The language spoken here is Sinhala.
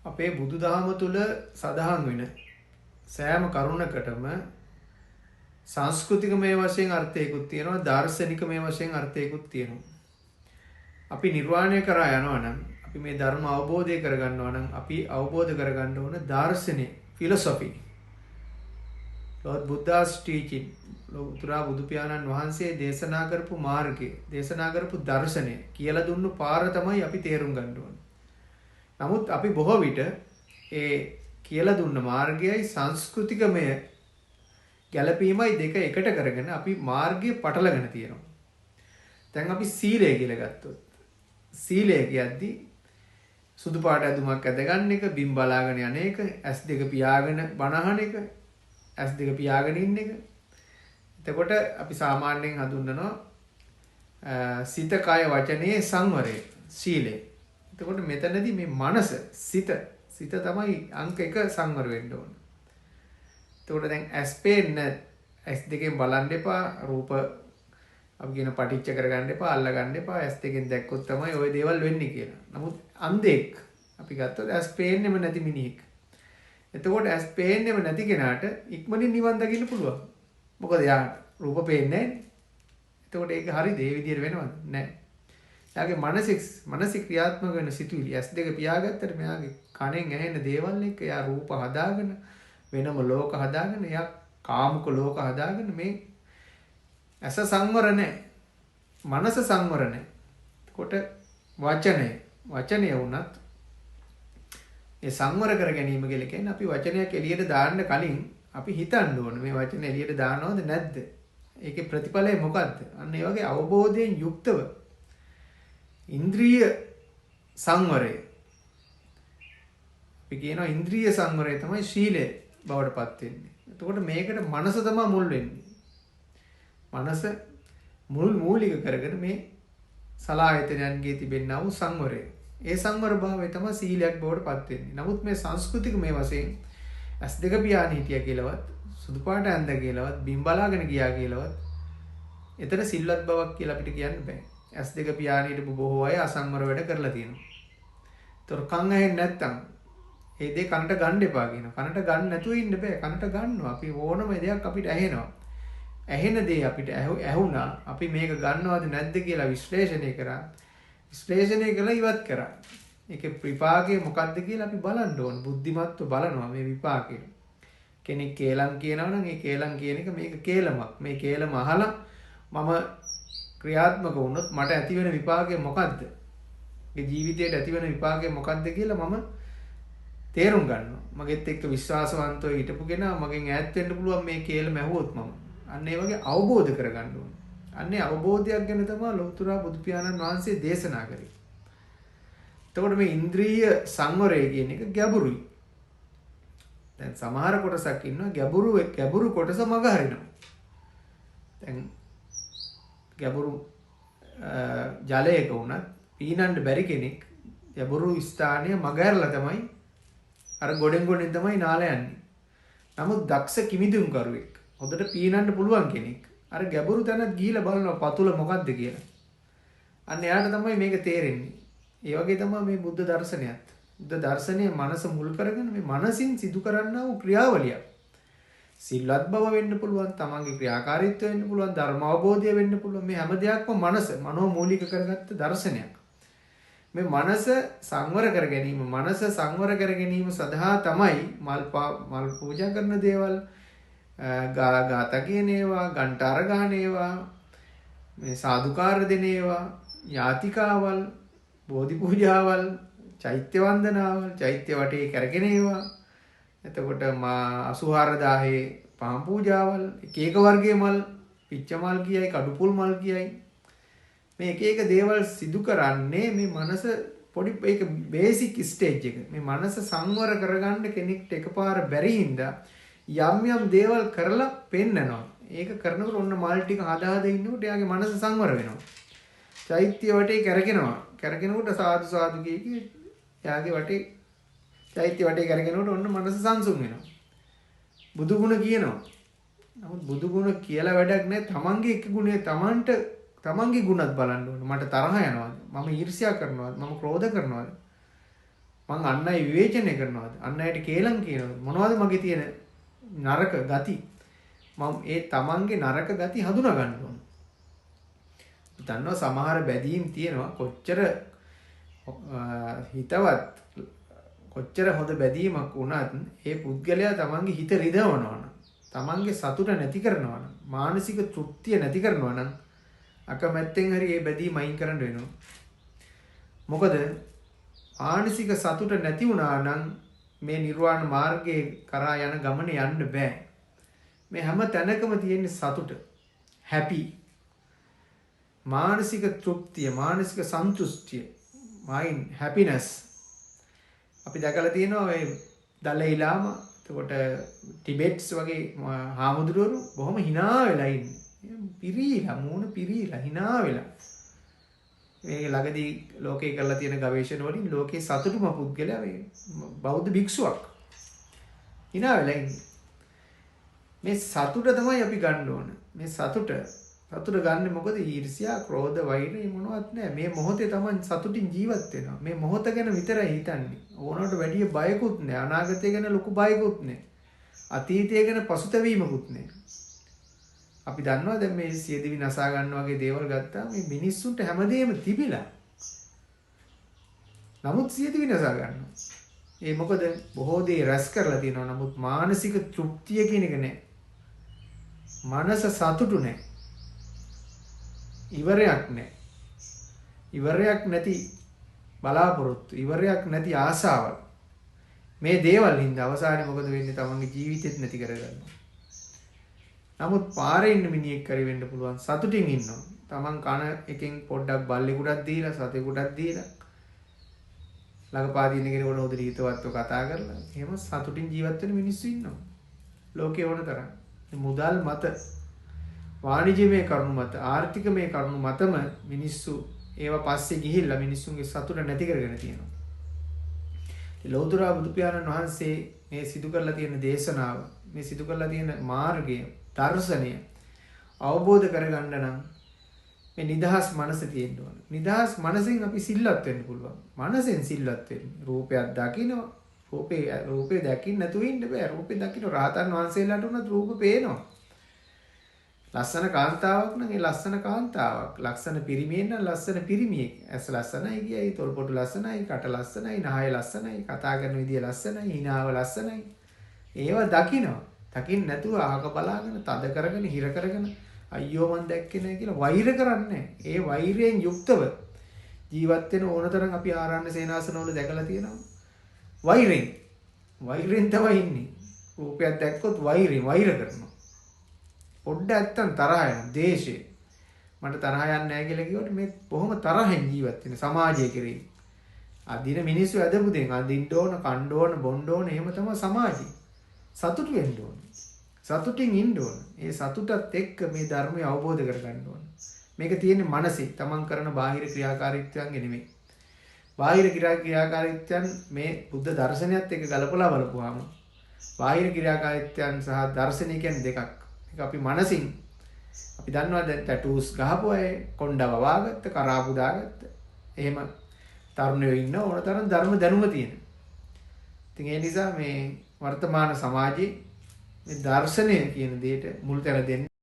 අපේ බුදුදහම තුල සඳහන් වෙන සෑම කරුණකටම සංස්කෘතිකමය වශයෙන් අර්ථයකුත් තියෙනවා දාර්ශනිකමය වශයෙන් අර්ථයකුත් තියෙනවා. අපි නිර්වාණය කරා යනවා නම් අපි මේ ධර්ම අවබෝධය කරගන්නවා නම් අපි අවබෝධ කරගන්න ඕන දාර්ශනික ෆිලොසොෆි. Lord Buddha's teaching ලෝතුරා බුදු පියාණන් වහන්සේ දේශනා කරපු මාර්ගය දේශනා කරපු දර්ශනය කියලා දුන්නු පාර තමයි අපි තේරුම් ගන්න ඕන. නමුත් අපි බොහෝ විට ඒ කියලා දුන්න මාර්ගයයි සංස්කෘතිකමය ගැළපීමයි දෙක එකට කරගෙන අපි මාර්ගය පටලගෙන තියෙනවා. දැන් අපි සීලය කියලා ගත්තොත් සීලය කියද්දි සුදු පාට ඇඳුමක් ඇඳගන්න එක, බිම් බලාගෙන යන එක, S2 පියාගෙන බණහන එක, S2 පියාගෙන ඉන්න එක. එතකොට අපි සාමාන්‍යයෙන් හඳුන්වනවා සිත, කය, වචනේ සංවරය සීලය. එතකොට මෙතනදී මේ මනස, සිත තමයි අංක 1 සංවර වෙන්න ඕන. එතකොට දැන් S පේන්නේ S2 බලන්න එපා, රූප අපි කියන පටිච්ච කරගන්න එපා, අල්ල ගන්න එපා. S2 දැක්කොත් තමයි ওই දේවල් වෙන්නේ කියලා. නමුත් අන්ධෙක් අපි ගත්තොත් S පේන්නේම නැති මිනිහෙක්. එතකොට S පේන්නේම නැති කෙනාට ඉක්මනින් නිවන් දකින්න පුළුවන්. මොකද යාට රූප පේන්නේ නැහැ. එතකොට ඒක හරිද? ඒ විදිහට වෙනවද? නැහැ. එයාගේ මානසික ක්‍රියාත්මක වෙන සිතුවිලි S2 පියාගත්තට මෙයාගේ කණෙන් ඇහෙන දේවල් එක්ක එයා රූප හදාගෙන වෙනම ලෝක හදාගෙන එයා කාමුක ලෝක හදාගෙන මේ ඇස සංවර නැහැ. මනස සංවර නැහැ. කොට වචනය වුණත් ඒ සංවර කර ගැනීම කියලා කියන්නේ අපි වචනයක් එළියට දාන්න කලින් අපි හිතන්න ඕන මේ වචන එළියට දානවද නැද්ද? ඒකේ ප්‍රතිඵලය මොකද්ද? අන්න ඒ වගේ අවබෝධයෙන් යුක්තව ඉන්ද්‍රිය සංවරය අපි කියනවා ඉන්ද්‍රිය සංවරය තමයි ශීලය බවට පත් වෙන්නේ. එතකොට මේකට මනස තමයි මුල් වෙන්නේ. මනස මූලික කරගෙන මේ සලායතනයන්ගේ තිබෙනා වූ සංවරය. ඒ සංවර භාවය තමයි සීලයක් බවට පත් වෙන්නේ. නමුත් මේ සංස්කෘතික මේ වශයෙන් S2 පියාණන් හිටියා කියලාවත් සුදු පාට ඇඳ කියලාවත් බිම් බලාගෙන ගියා කියලාවත් එතන සිල්වත් බවක් කියලා අපිට කියන්න බෑ. S2 පියාණන් හිටපු බොහෝ අය අසංවර වැඩ කරලා තියෙනවා. ඒතර කන් ඇහෙන්නේ නැත්තම් ඒ දේ කනට ගන්න එපා කියනවා. කනට ගන්න නැතුව ඉන්න බෑ. කනට ගන්නවා. අපි ඕනම දෙයක් අපිට ඇහෙනවා. ඇහෙන දේ අපිට ඇහුණා. අපි මේක ගන්නවද නැද්ද කියලා විශ්ලේෂණය කරා. විශ්ලේෂණය කළා ඉවත් කරා. ඒකේ විපාකය මොකක්ද කියලා අපි බලන්න ඕන. බුද්ධිමත්ව බලනවා මේ විපාකය. කෙනෙක් කේලම් කියනවා නම් ඒ කේලම් කියන එක මේක කේලමක්. මේ කේලම අහලා මම ක්‍රියාත්මක වුණොත් මට ඇති වෙන විපාකය මොකද්ද? මේ ජීවිතේට ඇති වෙන විපාකය මොකද්ද කියලා මම තේරුම් ගන්නවා. මගෙත් එක්ක විශ්වාසවන්තව හිටපු කෙනා මගෙන් ඈත් වෙන්න පුළුවන් මේ කේලම ඇහුවොත් මම. අන්න ඒ වගේ අවබෝධ කරගන්න ඕන. අන්නේ අවබෝධයක් ගැන තමයි ලෞතුරා බුදු පියාණන් වහන්සේ දේශනා කරේ. එතකොට මේ ඉන්ද්‍රිය සංවරය කියන එක ගැඹුරුයි. දැන් සමහර කොටසක් ඉන්නවා ගැඹුරු කොටස මග හරිනවා. දැන් ගැඹුරු ජලයක වුණත් පීනන්න බැරි කෙනෙක් ගැඹුරු ස්ථානය මග හැරලා තමයි අර ගොඩෙන් තමයි නාලා යන්නේ. නමුත් දක්ෂ කිමිදුම් කරුවෙක් හොඳට පීනන්න පුළුවන් කෙනෙක් අර ගැඹුරු තැනත් ගිහිලා බලනවා පතුල මොකද්ද කියලා. අන්න එයාට තමයි මේක තේරෙන්නේ. ඒ වගේ තමයි මේ බුද්ධ දර්ශනයත්. බුද්ධ දර්ශනය මනස මුල් කරගෙන මේ මනසින් සිදු කරන්නා වූ ක්‍රියාවලියක්. සිල්වත් බව වෙන්න පුළුවන්, තමන්ගේ ක්‍රියාකාරීත්වය වෙන්න පුළුවන්, ධර්ම අවබෝධය වෙන්න පුළුවන්. මේ හැම දෙයක්ම මනස මනෝමූලික කරගත්ත දර්ශනයක්. මේ මනස සංවර කර ගැනීම සඳහා තමයි මල් පූජා කරන දේවල්, ගාථා කියන ඒවා, ගන්ටාර ගහන ඒවා, මේ සාදුකාර දෙන ඒවා, යාතිකාවල්, බෝධි පූජාවල්, චෛත්‍ය වන්දනාවල්, චෛත්‍ය වටේ කරගෙන ඒවා. එතකොට 84000 පහන් පූජාවල්, එක වර්ගයේ මල්, පිච්ච මල් කියයි, කඩුපුල් මල් කියයි. මේ එක දේවල් සිදු කරන්නේ මේ මනස පොඩි ඒක බේසික් ස්ටේජ් එක. මේ මනස සංවර කරගන්න කෙනෙක්ට එකපාර බැරි හින්දා යම් දේවල් කරලා පෙන්නනවා. ඒක කරනකොට ඔන්න මල් ටික හදා ඉන්නකොට එයාගේ මනස සංවර වෙනවා. චෛත්‍ය වටේ කරගෙනවා. කරගෙනකොට සාදු සාදු කිය එයාගේ වටේ චෛත්‍ය වටේ කරගෙනකොට ඔන්න මනස සංසුන් වෙනවා. බුදු ගුණ කියනවා. නමුත් බුදු ගුණ කියලා වැඩක් නැහැ. තමන්ගේ එක ගුණය තමන්ගේ ගුණත් බලන්න ඕන. මට තරහ යනවාද? මම ඊර්ෂ්‍යා කරනවාද? මම ක්‍රෝධ කරනවාද? මං අන් අය විවේචනය කරනවාද? අන් අයට කේලම් කියනවාද? මොනවද මගේ තියෙන නරක ගති? මම ඒ තමන්ගේ නරක ගති හඳුනා ගන්න ඕන. දන්නවා සමහර බැදීම් තියෙනවා කොච්චර හිතවත් කොච්චර හොඳ බැදීමක් වුණත් ඒ පුද්ගලයා තමන්ගේ හිත රිදවනවා නම් තමන්ගේ සතුට නැති කරනවා නම් මානසික තෘප්තිය නැති කරනවා නම් අකමැත්තෙන් හරි ඒ බැදීම අයින් කරන්න වෙනවා. මොකද මානසික සතුට නැති වුණා නම් මේ නිර්වාණ මාර්ගයේ කරා යන ගමනේ යන්න බෑ. මේ හැම තැනකම තියෙන සතුට, හැපි, මානසික තෘප්තිය, මානසික සන්තුෂ්ටිය, mind happiness. අපි දැකලා තියෙනවා මේ දලයි ලාමා, එතකොට ටිබෙට්ස් වගේ හාමුදුරුවෝ බොහොම hina වෙලා ඉන්නේ. පිරීලා මූණ පිරීලා hina වෙලා. මේ ළඟදී ලෝකේ කරලා තියෙන ගවේෂණ වලින් ලෝකේ සතුටුම පුද්ගලයා මේ බෞද්ධ භික්ෂුවක්. hina වෙලා ඉන්නේ. මේ සතුට තමයි අපි ගන්න ඕන. මේ සතුට ගන්න මොකද ඊර්ෂ්‍යා, ක්‍රෝධ, වෛරය මොනවත් නැහැ. මේ මොහොතේ තමයි සතුටින් ජීවත් වෙනවා. මේ මොහොත ගැන විතරයි හිතන්නේ. ඕනකට වැඩිය බයකුත් නැහැ. අනාගතය ගැන ලොකු බයකුත් නැහැ. අතීතය ගැන පසුතැවීමකුත් නැහැ. අපි දන්නවා දැන් මේ සියදිවි නසා ගන්න වගේ දේවල් ගත්තාම මේ මිනිස්සුන්ට හැමදේම තිබිලා. නමුත් සියදිවි නසා ගන්නවා. ඒ මොකද බොහෝ දේ රැස් කරලා තියෙනවා. නමුත් මානසික තෘප්තිය කියන එක නැහැ. මනස සතුටු නැහැ. ඉවරයක් නැහැ. ඉවරයක් නැති බලාපොරොත්තු, ඉවරයක් නැති ආසාවල්. මේ දේවල් හින්දා අවසානයේ මොකද වෙන්නේ? තමන්ගේ ජීවිතෙත් නැති කරගන්නවා. නමුත් පාරේ ඉන්න මිනිහෙක් කරි වෙන්න පුළුවන් සතුටින් ඉන්නවා. තමන් කන එකෙන් පොඩ්ඩක් බල්ලෙකුටත් දීලා, සතෙකුටත් දීලා, ළඟපාදී ඉන්න කෙනෙකුට හොඳට හිතවත්ව කතා කරලා, එහෙම සතුටින් ජීවත් වෙන මිනිස්සු ඉන්නවා. ලෝකේ ඕන තරම්. මුදල් මත, වාණිජ්‍යමය කරුණු මත, ආර්ථිකමය කරුණු මතම මිනිස්සු ඒව පස්සේ ගිහිල්ලා මිනිස්සුන්ගේ සතුට නැති කරගෙන තියෙනවා. ලෞතර බුදු පියාණන් වහන්සේ මේ සිදු කරලා තියෙන දේශනාව, මේ සිදු කරලා තියෙන මාර්ගය, දර්ශනය අවබෝධ කරගන්න නම් මේ නිදහස් මනස තියෙන්න ඕන. නිදහස් මනසෙන් අපි සිල්වත් වෙන්න පුළුවන්. මනසෙන් සිල්වත් වෙන්න. රූපයක් දකිනවා. රූපේ දැකින්න නැතුව ඉන්න බෑ. රූපේ දකින්න රහතන් වහන්සේලාට උනත් රූප පේනවා. ලස්සන කාන්තාවක් නම් ඒ ලස්සන කාන්තාවක්. ලස්සන පිරිමියෙක් නම් ලස්සන පිරිමියෙක්. ඇස් ලස්සනයි කියයි, තොල්පොටු ලස්සනයි, කට ලස්සනයි, නහය ලස්සනයි, කතා කරන විදිය ලස්සනයි, හිනාව ලස්සනයි. ඒව දකිනවා. දකින්න නැතුව අහක බලාගෙන, තද කරගෙන, හිර කරගෙන අයියෝ මන් දැක්කේ නැහැ කියලා වෛර කරන්නේ. ඒ වෛරයෙන් යුක්තව ජීවත් වෙන ඕනතරම් අපි ආරණ්‍ය සේනාසනවල දැකලා තියෙනවා. වෛරෙන් තමයි ඉන්නේ. රූපයක් දැක්කොත් වෛර කරනවා. පොඩ්ඩක් නැත්තම් තරහ යන දේශේ. මට තරහ යන්නේ නැහැ කියලා කිව්වට මේ බොහොම තරහෙන් ජීවත් වෙන සමාජය කෙරෙහි. අදින මිනිස්සු ඇදපු දෙන් අදින්න ඕන, කන්න ඕන, බොන්න ඕන, එහෙම තමයි සමාජය. සතුටු වෙන්න ඕන. සතුටින් ඉන්න ඕන. ඒ සතුටත් එක්ක මේ ධර්මය අවබෝධ කරගන්න ඕන. මේක තියෙන්නේ මනසේ. තමන් කරන බාහිර ක්‍රියාකාරීත්වයන් නෙමෙයි. බාහිර ක්‍රියාකාරීත්වයන් මේ බුද්ධ දර්ශනයත් එක්ක ගලපලා බලපුවාම බාහිර ක්‍රියාකාරීත්වයන් සහ දර්ශනය කියන්නේ දෙකක්. ඒක අපි මනසින් අපි දන්නවා දැන් ටැටූස් ගහපු අය කොණ්ඩව වවාගත්ත, කරාපු දාගත්ත. එහෙම තරුණයෝ ඉන්න ඕනතරම් ධර්ම දැනුම තියෙන. ඉතින් ඒ නිසා මේ වර්තමාන සමාජයේ මේ දර්ශනය කියන දෙයට මුල් තැන දෙන්න